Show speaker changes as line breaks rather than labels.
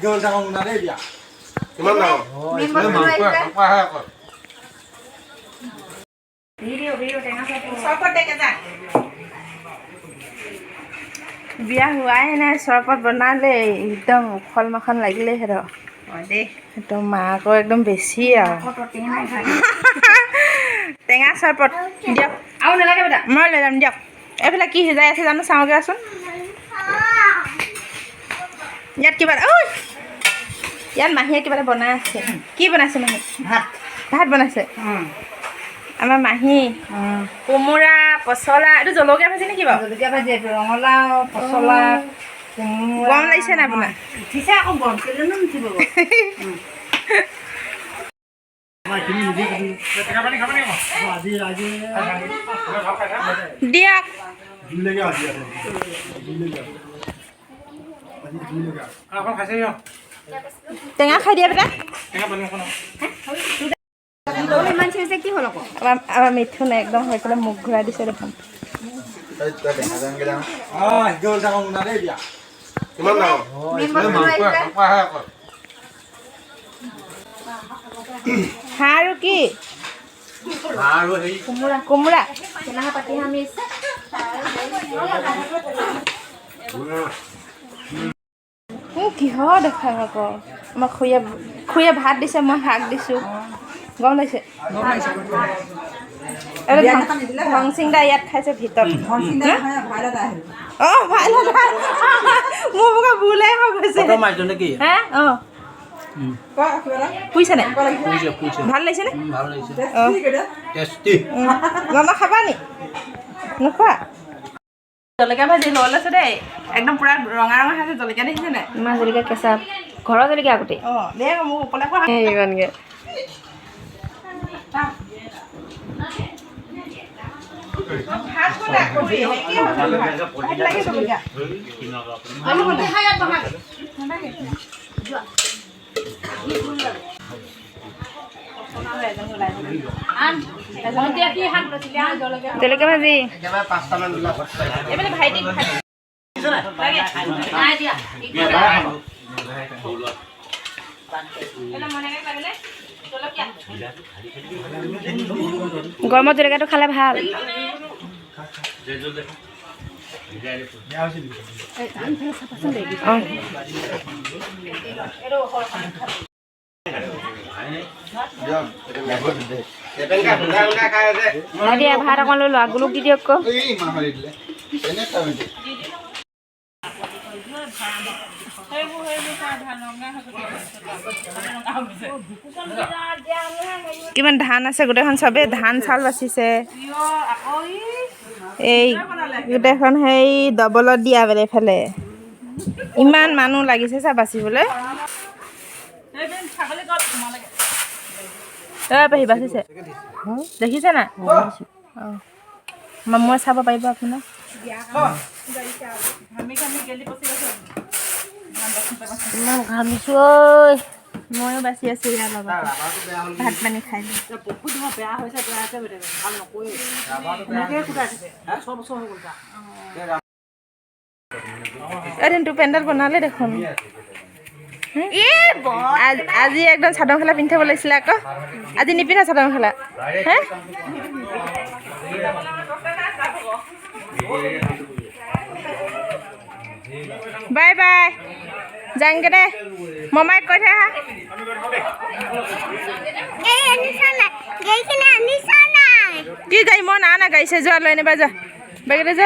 গ'ল ডাঙৰ মুনা দেই দিয়া
কিমান ডাঙৰ
বিয়া হোৱাই নাই চৰবত বনালে একদম উখল মাখন লাগিলে সিহঁতৰ একদম মাকৰ একদম বেছি আৰু টেঙা চৰবত দিয়ক আৰু নালাগে বেটা মই লৈ যাম দিয়ক এইফালে কি সিজাই আছে জানো চাওঁগৈ আছোন ইয়াত কিবা ইয়াত মাহীয়ে কিবা এটা বনাই আছে কি বনাইছে মাহী ভাত বনাইছে আমাৰ মাহী কোমোৰা পচলা এইটো জলকীয়া ভাজি নেকি বাৰু
জলকীয়া ভাজি এইটো ৰঙালাও পচলা
গৰম লাগিছে নাই আপোনাৰ
উঠিছে আকৌ গৰম কেলেনো নুঠিব
দিয়ক টেঙা খাই দিয়া বেটা আমাৰ মিথুন একদম হৈ পেলাই মুখ ঘূৰাই দিছে দেখোন
গ'ল ডাঙৰ মুনা দেই দিয়া
কিমান ডাঙৰ
হাঁহ আৰু কি
আৰু হেৰি
কোমোৰা কিহৰ দেখা আকৌ আমাক খুৰীয়ে ভাত দিছে মই শাক দিছোঁ গম পাইছে ভংচিংদা ইয়াত খাইছে ভিতৰত অঁ ভাল মোৰ মুখত ভুলে হৈ গৈছে হে অঁ পুহিছে নাই ভাল লাগিছেনে মামা খাবা নি নোখোৱা জলকীয়া ভাজি লৈ লৈছোঁ দেই একদম পূৰা ৰঙা ৰঙা খাইছে জলকীয়া দেখিছে নাই
ইমান জলকীয়া কেঁচা ঘৰৰ জলকীয়া আগতে
অঁ দে মোক ওপৰলৈ খোৱা
ইমানকৈ জলকীয়া ভাজি
এইফালে ভাইটি
গৰমত জলকীয়াটো খালে ভাল দিয়া ভাত অকণ লৈ লোৱা গুলুক দি দিয়ক আকৌ
কিমান ধান আছে গোটেইখন চবেই ধান চাউল বাচিছে এই গোটেইখন সেই ডবলত দিয়া বোলে এইফালে ইমান মানুহ লাগিছে চা বাচিবলৈ পেহী বাচিছে দেখিছে নাই মই চাব পাৰিব আপোনাক
ইমান ঘামিছোঁ ঐ
ময়ো বাচি আছোঁ ইয়াৰ লগত ভাত পানী খাই এদিনটো পেণ্ডেল বনালে দেখোন আজি একদম চাদৰ মেখেলা পিন্ধি থ'ব লাগিছিলে আকৌ আজি নিপিন্ধা চাদৰ মেখেলা হে বাই বাই যাংগে দে মমাইক কৈ থৈ আহা কি গাড়ী মই না গাড়ী চাই যোৱা লৈ আনিবা যা বেগেৰে যা